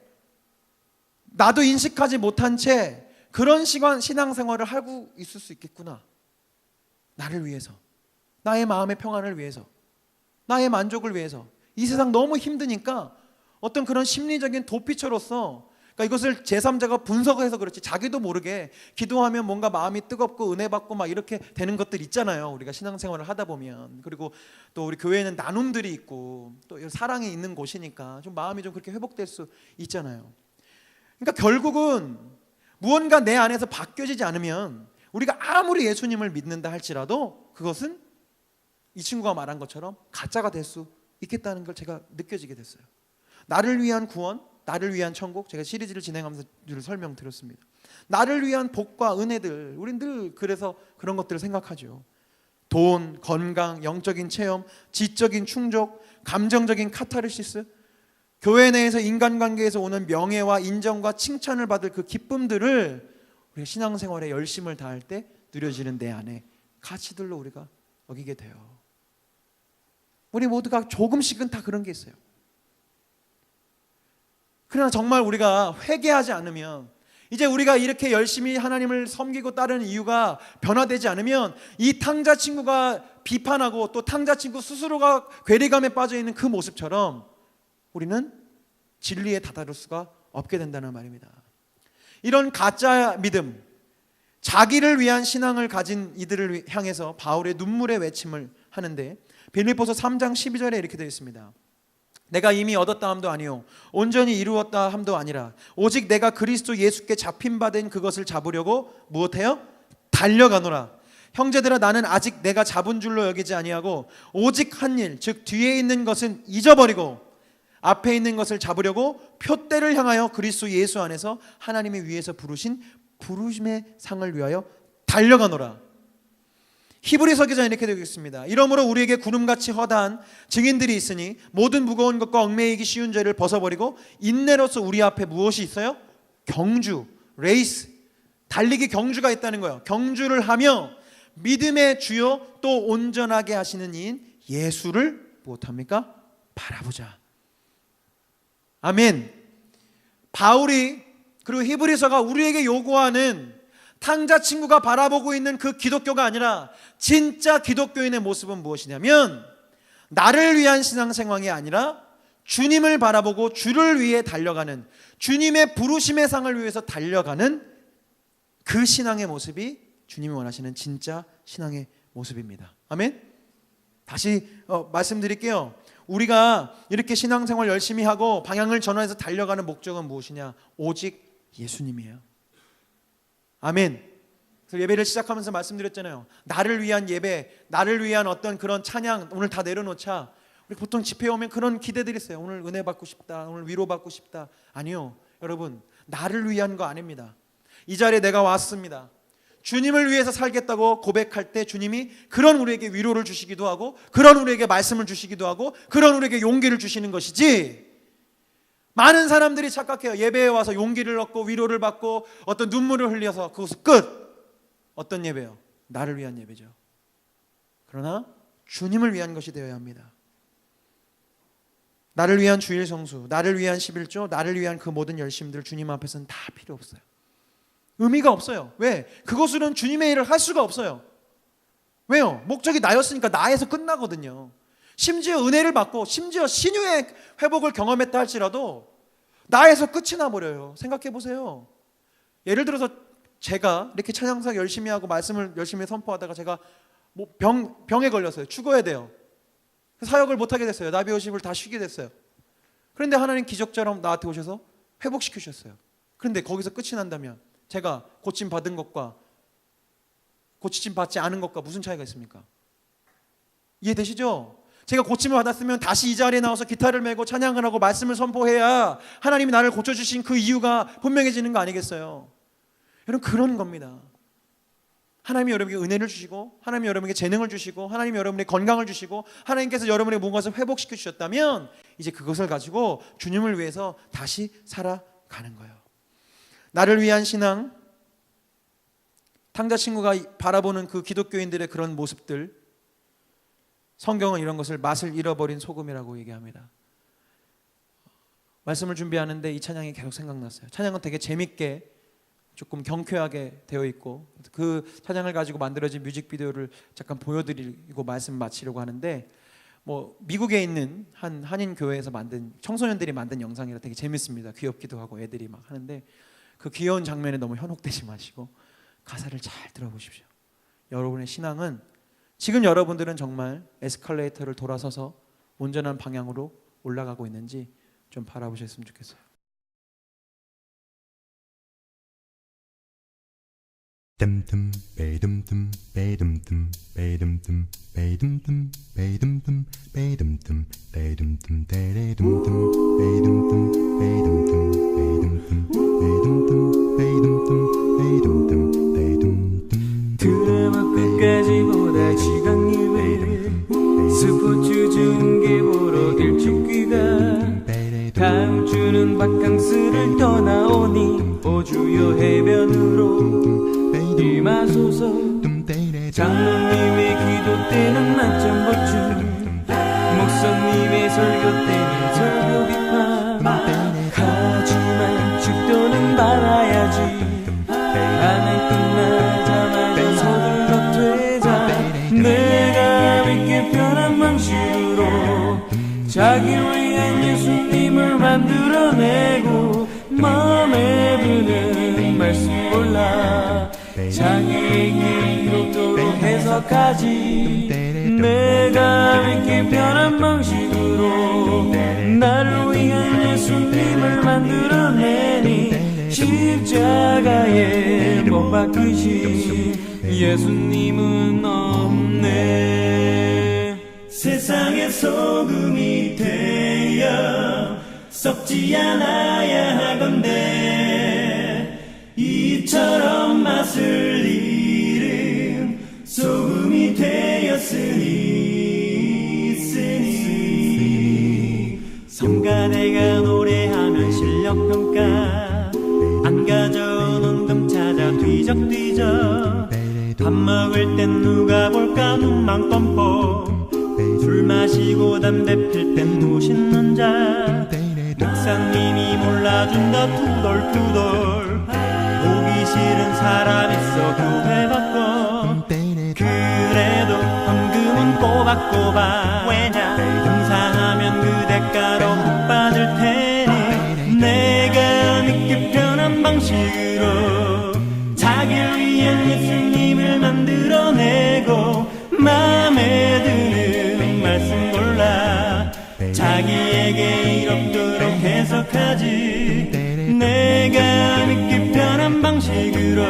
나도 인식하지 못한 채 그런 신앙생활을 하고 있을 수 있겠구나. 나를 위해서, 나의 마음의 평안을 위해서, 나의 만족을 위해서. 이 세상 너무 힘드니까 어떤 그런 심리적인 도피처로서 그러니까 이것을 제3자가 분석해서 그렇지 자기도 모르게 기도하면 뭔가 마음이 뜨겁고 은혜 받고 막 이렇게 되는 것들 있잖아요. 우리가 신앙생활을 하다 보면. 그리고 또 우리 교회에는 나눔들이 있고 또 사랑이 있는 곳이니까 좀 마음이 좀 그렇게 회복될 수 있잖아요. 그러니까 결국은 무언가 내 안에서 바뀌어지지 않으면 우리가 아무리 예수님을 믿는다 할지라도 그것은 이 친구가 말한 것처럼 가짜가 될 수 있겠다는 걸 제가 느껴지게 됐어요. 나를 위한 구원, 나를 위한 천국, 제가 시리즈를 진행하면서 늘 설명드렸습니다. 나를 위한 복과 은혜들, 우린 늘 그래서 그런 것들을 생각하죠. 돈, 건강, 영적인 체험, 지적인 충족, 감정적인 카타르시스, 교회 내에서 인간관계에서 오는 명예와 인정과 칭찬을 받을 그 기쁨들을 우리가 신앙생활에 열심을 다할 때 누려지는 내 안에 가치들로 우리가 여기게 돼요. 우리 모두가 조금씩은 다 그런 게 있어요. 그러나 정말 우리가 회개하지 않으면 이제 우리가 이렇게 열심히 하나님을 섬기고 따르는 이유가 변화되지 않으면 이 탕자 친구가 비판하고 또 탕자 친구 스스로가 괴리감에 빠져 있는 그 모습처럼 우리는 진리에 다다를 수가 없게 된다는 말입니다. 이런 가짜 믿음, 자기를 위한 신앙을 가진 이들을 향해서 바울의 눈물의 외침을 하는데 빌립보서 3장 12절에 이렇게 되어 있습니다. 내가 이미 얻었다 함도 아니요 온전히 이루었다 함도 아니라 오직 내가 그리스도 예수께 잡힌 바 된 그것을 잡으려고 무엇해요? 달려가노라. 형제들아 나는 아직 내가 잡은 줄로 여기지 아니하고 오직 한 일 즉 뒤에 있는 것은 잊어버리고 앞에 있는 것을 잡으려고 표대를 향하여 그리스도 예수 안에서 하나님이 위에서 부르신 부르심의 상을 위하여 달려가노라. 히브리서 기자는 이렇게 되어 있습니다. 이러므로 우리에게 구름같이 허다한 증인들이 있으니 모든 무거운 것과 얽매이기 쉬운 죄를 벗어버리고 인내로서 우리 앞에 무엇이 있어요? 경주, 레이스, 달리기 경주가 있다는 거예요. 경주를 하며 믿음의 주요 또 온전하게 하시는 이인 예수를 무엇합니까? 바라보자. 아멘. 바울이 그리고 히브리서가 우리에게 요구하는 탕자 친구가 바라보고 있는 그 기독교가 아니라 진짜 기독교인의 모습은 무엇이냐면 나를 위한 신앙생활이 아니라 주님을 바라보고 주를 위해 달려가는 주님의 부르심의 상을 위해서 달려가는 그 신앙의 모습이 주님이 원하시는 진짜 신앙의 모습입니다. 아멘. 다시 말씀드릴게요. 우리가 이렇게 신앙생활 열심히 하고 방향을 전환해서 달려가는 목적은 무엇이냐? 오직 예수님이에요. 아멘. 그래서 예배를 시작하면서 말씀드렸잖아요. 나를 위한 예배, 나를 위한 어떤 그런 찬양 오늘 다 내려놓자. 우리 보통 집회에 오면 그런 기대들이 있어요. 오늘 은혜 받고 싶다, 오늘 위로 받고 싶다. 아니요, 여러분, 나를 위한 거 아닙니다. 이 자리에 내가 왔습니다. 주님을 위해서 살겠다고 고백할 때 주님이 그런 우리에게 위로를 주시기도 하고 그런 우리에게 말씀을 주시기도 하고 그런 우리에게 용기를 주시는 것이지, 많은 사람들이 착각해요. 예배에 와서 용기를 얻고 위로를 받고 어떤 눈물을 흘려서 그것은 끝. 어떤 예배요? 나를 위한 예배죠. 그러나 주님을 위한 것이 되어야 합니다. 나를 위한 주일 성수, 나를 위한 11조, 나를 위한 그 모든 열심들 주님 앞에서는 다 필요 없어요. 의미가 없어요. 왜? 그것으로는 주님의 일을 할 수가 없어요. 왜요? 목적이 나였으니까 나에서 끝나거든요. 심지어 은혜를 받고 심지어 신유의 회복을 경험했다 할지라도 나에서 끝이 나버려요. 생각해 보세요. 예를 들어서 제가 이렇게 찬양사 열심히 하고 말씀을 열심히 선포하다가 제가 뭐 병에 걸렸어요. 죽어야 돼요. 사역을 못하게 됐어요. 나비오십을 다 쉬게 됐어요. 그런데 하나님 기적처럼 나한테 오셔서 회복시켜 주셨어요. 그런데 거기서 끝이 난다면 제가 고침 받은 것과 고침 받지 않은 것과 무슨 차이가 있습니까? 이해되시죠? 제가 고침을 받았으면 다시 이 자리에 나와서 기타를 메고 찬양을 하고 말씀을 선포해야 하나님이 나를 고쳐주신 그 이유가 분명해지는 거 아니겠어요? 여러분, 그런 겁니다. 하나님이 여러분에게 은혜를 주시고 하나님이 여러분에게 재능을 주시고 하나님이 여러분에게 건강을 주시고 하나님께서 여러분의 무엇을 회복시켜 주셨다면 이제 그것을 가지고 주님을 위해서 다시 살아가는 거예요. 나를 위한 신앙, 탕자 친구가 바라보는 그 기독교인들의 그런 모습들, 성경은 이런 것을 맛을 잃어버린 소금이라고 얘기합니다. 말씀을 준비하는데 이 찬양이 계속 생각났어요. 찬양은 되게 재밌게 조금 경쾌하게 되어 있고 그 찬양을 가지고 만들어진 뮤직비디오를 잠깐 보여드리고 말씀 마치려고 하는데 미국에 있는 한 한인 교회에서 만든 청소년들이 만든 영상이라 되게 재밌습니다. 귀엽기도 하고 애들이 막 하는데 그 귀여운 장면에 너무 현혹되지 마시고 가사를 잘 들어보십시오. 여러분의 신앙은 지금 여러분들은 정말 에스컬레이터를 돌아서서 온전한 방향으로 올라가고 있는지 좀 바라보셨으면 좋겠어요. 뜸뜸 빼dum뜸 빼dum뜸 빼dum뜸 빼dum뜸 빼dum뜸 빼dum뜸 빼dum뜸 때레dum뜸 빼dum뜸 빼dum뜸 빼dum뜸 빼dum뜸 빼dum뜸 빼dum뜸 빼dum뜸 드라마 끝까지 보다 지각님을 스포츠 주는 게 보러 일찍귀가 다음 주는 바캉스를 떠나오니 오주요 해변으로 임하소서. 장로님의 기도 때는 낮잠 보충, 목사님의 설교 때는 설교 비판. 하지만 죽도는 말아야지. 밤에 끝나자마자 서둘러 퇴자. 내가 믿기 편한 방식으로 자기를 위한 예수님을 만들어내고 마음에 드는 말씀 골라 자기에게 이롭도록 해석하지. 내가 믿기 편한 방식으로 나를 위한 예수님을 만들어내니 십자가에 못 박히신 예수님은 없네. 세상의 소금이 되어 썩지 않아야 하건대 이처럼 맛을 잃은 소금이 되었으니 성가대가 노래하면 실력평가 안 가져오는 금 찾아 뒤적뒤적 밥 먹을 땐 누가 볼까 눈만 껌뻑 술 마시고 담배 필 땐 무심는 자 목사님이 몰라준다 투덜투덜 보기 싫은 사람 있어 교회 바꿔 그래도 헌금은 꼬박꼬박 왜냐 봉사하면 그 대가로 복 받을 테니 내가 믿기 편한 방식으로 자기를 위한 예수님을 만들어내고 마음에 드는 말씀 골라 자기에게 이롭도록 해석하지. 내가 믿기 편한 방식으로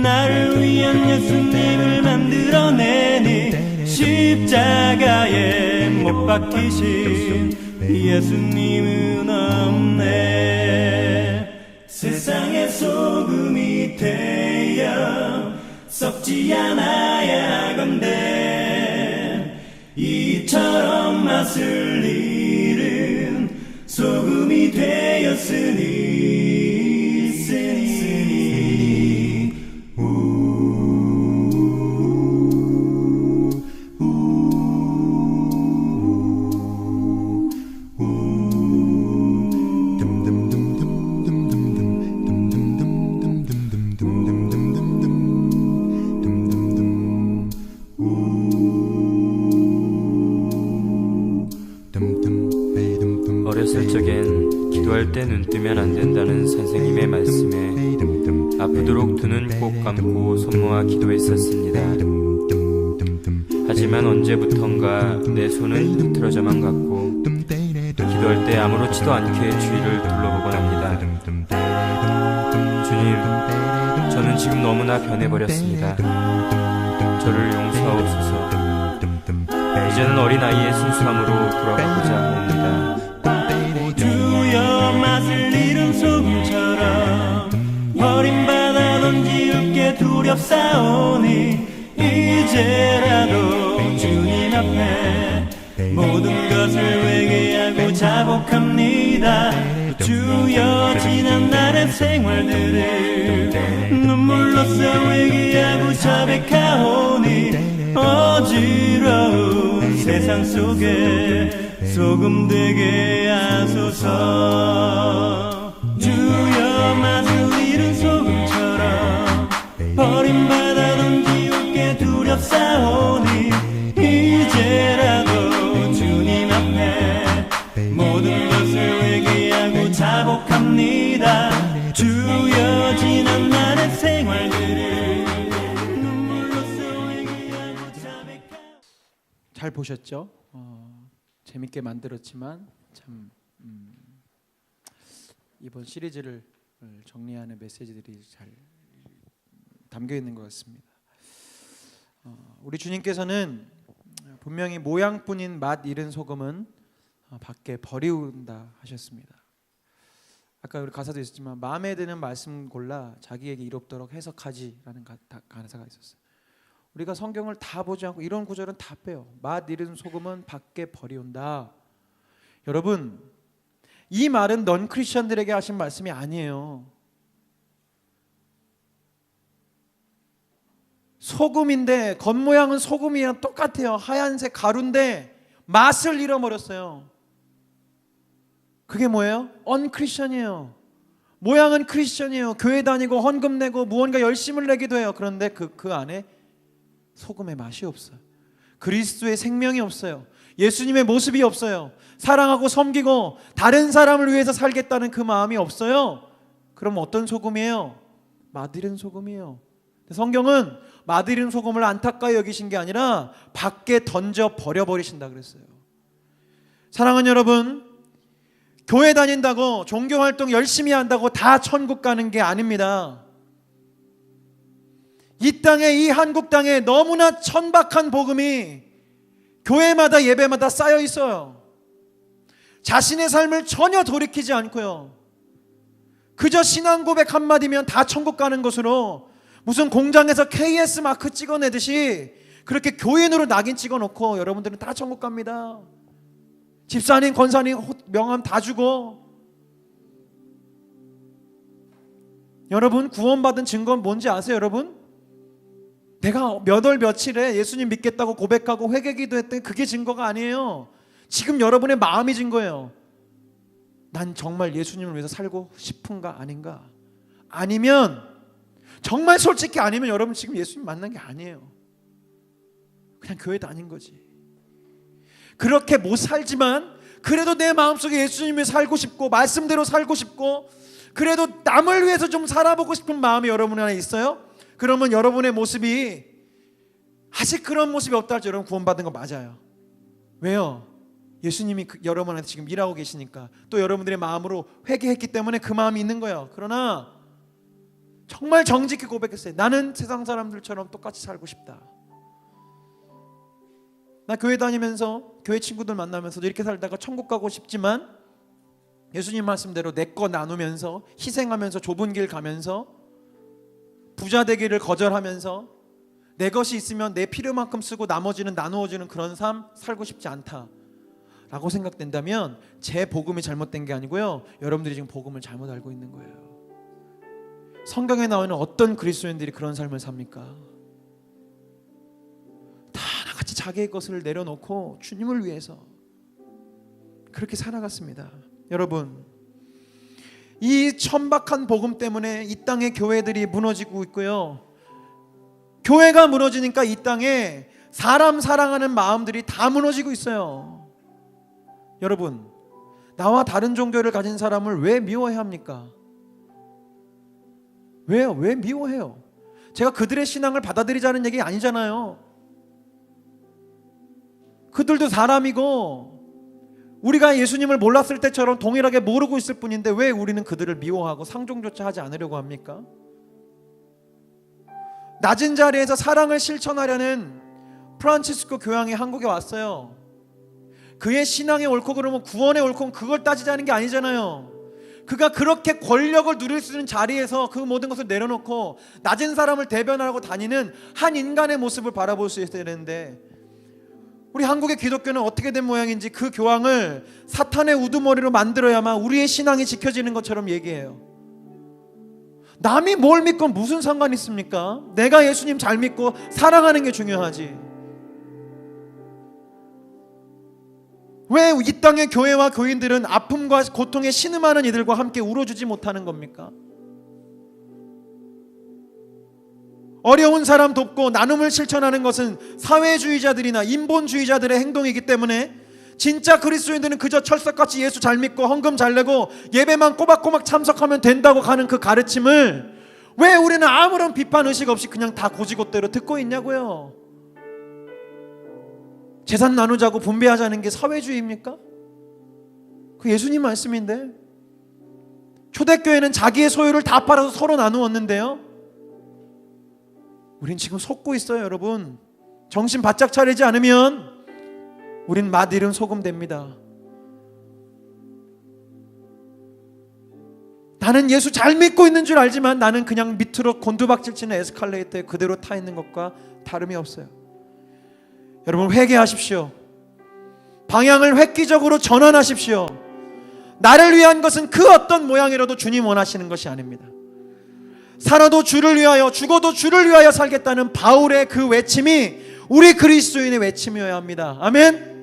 나를 위한 예수님을 만들어내니 십자가에 못 박히신 예수님은 없네. 세상의 소금이 되어 썩지 않아야 하건대 이처럼 맛을 잃은 소금이 되었으니 어렸을 적엔 기도할 때 눈 뜨면 안 된다는 선생님의 말씀에 아프도록 두 눈 꼭 감고 손 모아 기도했었습니다. 하지만 언제부턴가 내 손은 흐트러져만 갔고 기도할 때 아무렇지도 않게 주위를 둘러보곤 합니다. 주님, 저는 지금 너무나 변해버렸습니다. 저를 용서하옵소서. 이제는 어린아이의 순수함으로 돌아가고자 합니다. 주여 맛을 잃은 소금처럼 버림받아 던지울게 두렵 두렵사오니 이제라도 주님 앞에 모든 것을 회개하고 자복합니다. 주여 지난 날의 생활들을 눈물로써 회개하고 자백하오니 어지러운 세상 속에 소금 되게 하소서. 주여 맛을 잃은 소금처럼 버림받아 던지울게 두렵사오니 이제라도 주님 앞에 모든 것을 회개하고 자복합니다. 주여 지난 날의 생활들을 눈물로써 회개하고 자백합니다. 잘 보셨죠? 재밌게 만들었지만 참 이번 시리즈를 정리하는 메시지들이 잘 담겨 있는 것 같습니다. 우리 주님께서는 분명히 모양뿐인 맛 잃은 소금은 밖에 버리운다 하셨습니다. 아까 우리 가사도 있었지만 마음에 드는 말씀 골라 자기에게 이롭도록 해석하지라는 가사가 있었어요. 우리가 성경을 다 보지 않고 이런 구절은 다 빼요. 맛 잃은 소금은 밖에 버리운다. 여러분, 이 말은 넌 크리스천들에게 하신 말씀이 아니에요. 소금인데 겉모양은 소금이랑 똑같아요. 하얀색 가루인데 맛을 잃어버렸어요. 그게 뭐예요? 언크리스천이에요. 모양은 크리스천이에요. 교회 다니고 헌금 내고 무언가 열심을 내기도 해요. 그런데 그 안에 소금의 맛이 없어요. 그리스도의 생명이 없어요. 예수님의 모습이 없어요. 사랑하고 섬기고 다른 사람을 위해서 살겠다는 그 마음이 없어요. 그럼 어떤 소금이에요? 맛 잃은 소금이에요. 성경은 맛 잃은 소금을 안타까이 여기신 게 아니라 밖에 던져 버려버리신다 그랬어요. 사랑하는 여러분, 교회 다닌다고 종교활동 열심히 한다고 다 천국 가는 게 아닙니다. 이 땅에, 이 한국 땅에 너무나 천박한 복음이 교회마다 예배마다 쌓여 있어요. 자신의 삶을 전혀 돌이키지 않고요, 그저 신앙 고백 한마디면 다 천국 가는 것으로 무슨 공장에서 KS 마크 찍어내듯이 그렇게 교인으로 낙인 찍어놓고 여러분들은 다 천국 갑니다. 집사님, 권사님 명함 다 주고. 여러분, 구원받은 증거는 뭔지 아세요? 여러분, 내가 몇 월 며칠에 예수님 믿겠다고 고백하고 회개기도 했더니 그게 증거가 아니에요. 지금 여러분의 마음이 증거예요. 난 정말 예수님을 위해서 살고 싶은가 아닌가? 아니면 정말 솔직히 아니면 여러분 지금 예수님 만난 게 아니에요. 그냥 교회 다닌 거지. 그렇게 못 살지만 그래도 내 마음속에 예수님을 살고 싶고 말씀대로 살고 싶고 그래도 남을 위해서 좀 살아보고 싶은 마음이 여러분 안에 있어요? 그러면 여러분의 모습이 아직 그런 모습이 없다 할지 여러분 구원받은 거 맞아요. 왜요? 예수님이 여러분한테 지금 일하고 계시니까, 또 여러분들의 마음으로 회개했기 때문에 그 마음이 있는 거예요. 그러나 정말 정직히 고백했어요. 나는 세상 사람들처럼 똑같이 살고 싶다. 나 교회 다니면서 교회 친구들 만나면서도 이렇게 살다가 천국 가고 싶지만 예수님 말씀대로 내 거 나누면서 희생하면서 좁은 길 가면서 부자 되기를 거절하면서 내 것이 있으면 내 필요만큼 쓰고 나머지는 나누어주는 그런 삶 살고 싶지 않다 라고 생각된다면 제 복음이 잘못된 게 아니고요, 여러분들이 지금 복음을 잘못 알고 있는 거예요. 성경에 나오는 어떤 그리스도인들이 그런 삶을 삽니까? 다 하나같이 자기의 것을 내려놓고 주님을 위해서 그렇게 살아갔습니다. 여러분, 이 천박한 복음 때문에 이 땅의 교회들이 무너지고 있고요, 교회가 무너지니까 이 땅에 사람 사랑하는 마음들이 다 무너지고 있어요. 여러분, 나와 다른 종교를 가진 사람을 왜 미워해야 합니까? 왜요? 왜 미워해요? 제가 그들의 신앙을 받아들이자는 얘기 아니잖아요. 그들도 사람이고 우리가 예수님을 몰랐을 때처럼 동일하게 모르고 있을 뿐인데 왜 우리는 그들을 미워하고 상종조차 하지 않으려고 합니까? 낮은 자리에서 사랑을 실천하려는 프란치스코 교황이 한국에 왔어요. 그의 신앙의 옳고 그름은 구원의 옳고 그걸 따지자는 게 아니잖아요. 그가 그렇게 권력을 누릴 수 있는 자리에서 그 모든 것을 내려놓고 낮은 사람을 대변하고 다니는 한 인간의 모습을 바라볼 수 있어야 되는데, 우리 한국의 기독교는 어떻게 된 모양인지 그 교황을 사탄의 우두머리로 만들어야만 우리의 신앙이 지켜지는 것처럼 얘기해요. 남이 뭘 믿건 무슨 상관이 있습니까? 내가 예수님 잘 믿고 사랑하는 게 중요하지. 왜 이 땅의 교회와 교인들은 아픔과 고통에 신음하는 이들과 함께 울어주지 못하는 겁니까? 어려운 사람 돕고 나눔을 실천하는 것은 사회주의자들이나 인본주의자들의 행동이기 때문에 진짜 그리스도인들은 그저 철석같이 예수 잘 믿고 헌금 잘 내고 예배만 꼬박꼬박 참석하면 된다고 가는 그 가르침을 왜 우리는 아무런 비판 의식 없이 그냥 다 고지고대로 듣고 있냐고요. 재산 나누자고 분배하자는 게 사회주의입니까? 그 예수님 말씀인데, 초대교회는 자기의 소유를 다 팔아서 서로 나누었는데요, 우린 지금 속고 있어요. 여러분, 정신 바짝 차리지 않으면 우린 맛 잃은 소금 됩니다. 나는 예수 잘 믿고 있는 줄 알지만 나는 그냥 밑으로 곤두박질 치는 에스컬레이터에 그대로 타 있는 것과 다름이 없어요. 여러분, 회개하십시오. 방향을 획기적으로 전환하십시오. 나를 위한 것은 그 어떤 모양이라도 주님 원하시는 것이 아닙니다. 살아도 주를 위하여 죽어도 주를 위하여 살겠다는 바울의 그 외침이 우리 그리스도인의 외침이어야 합니다. 아멘.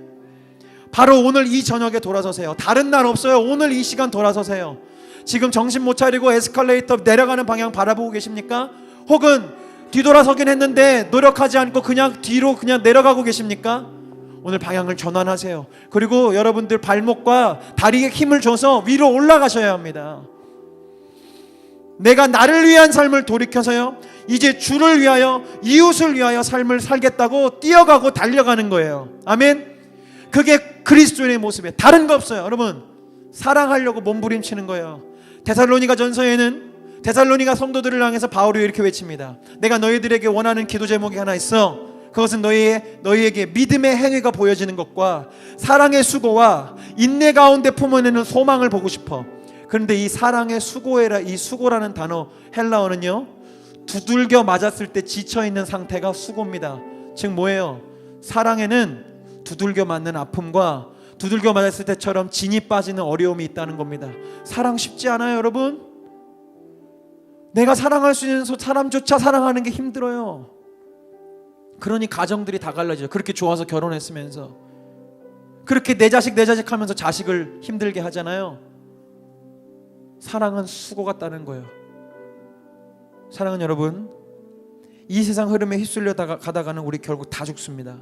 바로 오늘 이 저녁에 돌아서세요. 다른 날 없어요. 오늘 이 시간 돌아서세요. 지금 정신 못 차리고 에스컬레이터 내려가는 방향 바라보고 계십니까? 혹은 뒤돌아서긴 했는데 노력하지 않고 그냥 뒤로 그냥 내려가고 계십니까? 오늘 방향을 전환하세요. 그리고 여러분들 발목과 다리에 힘을 줘서 위로 올라가셔야 합니다. 내가 나를 위한 삶을 돌이켜서요, 이제 주를 위하여 이웃을 위하여 삶을 살겠다고 뛰어가고 달려가는 거예요. 아멘. 그게 그리스도인의 모습이에요. 다른 거 없어요. 여러분, 사랑하려고 몸부림치는 거예요. 데살로니가 전서에는 데살로니가 성도들을 향해서 바울이 이렇게 외칩니다. 내가 너희들에게 원하는 기도 제목이 하나 있어. 그것은 너희에게 믿음의 행위가 보여지는 것과 사랑의 수고와 인내 가운데 품어내는 소망을 보고 싶어. 그런데 이 사랑의 수고해라, 이 수고라는 단어 헬라어는요, 두들겨 맞았을 때 지쳐있는 상태가 수고입니다. 즉 뭐예요? 사랑에는 두들겨 맞는 아픔과 두들겨 맞았을 때처럼 진이 빠지는 어려움이 있다는 겁니다. 사랑 쉽지 않아요, 여러분. 내가 사랑할 수 있는 사람조차 사랑하는 게 힘들어요. 그러니 가정들이 다 갈라져요. 그렇게 좋아서 결혼했으면서, 그렇게 내 자식 하면서 자식을 힘들게 하잖아요. 사랑은 수고 같다는 거예요. 사랑은 여러분, 이 세상 흐름에 휩쓸려 가다가는 우리 결국 다 죽습니다.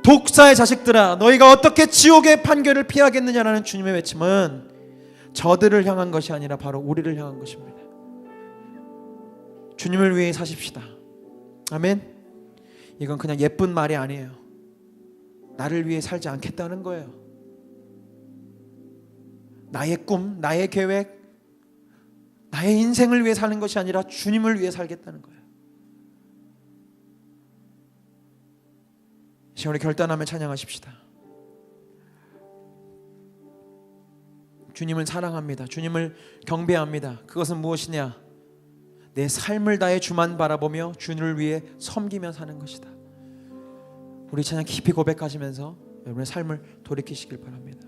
독사의 자식들아, 너희가 어떻게 지옥의 판결을 피하겠느냐라는 주님의 외침은 저들을 향한 것이 아니라 바로 우리를 향한 것입니다. 주님을 위해 사십시다. 아멘. 이건 그냥 예쁜 말이 아니에요. 나를 위해 살지 않겠다는 거예요. 나의 꿈, 나의 계획, 나의 인생을 위해 사는 것이 아니라 주님을 위해 살겠다는 거예요. 시간에 결단하며 찬양하십시다. 주님을 사랑합니다. 주님을 경배합니다. 그것은 무엇이냐? 내 삶을 다해 주만 바라보며 주를 위해 섬기며 사는 것이다. 우리 찬양 깊이 고백하시면서 여러분의 삶을 돌이키시길 바랍니다.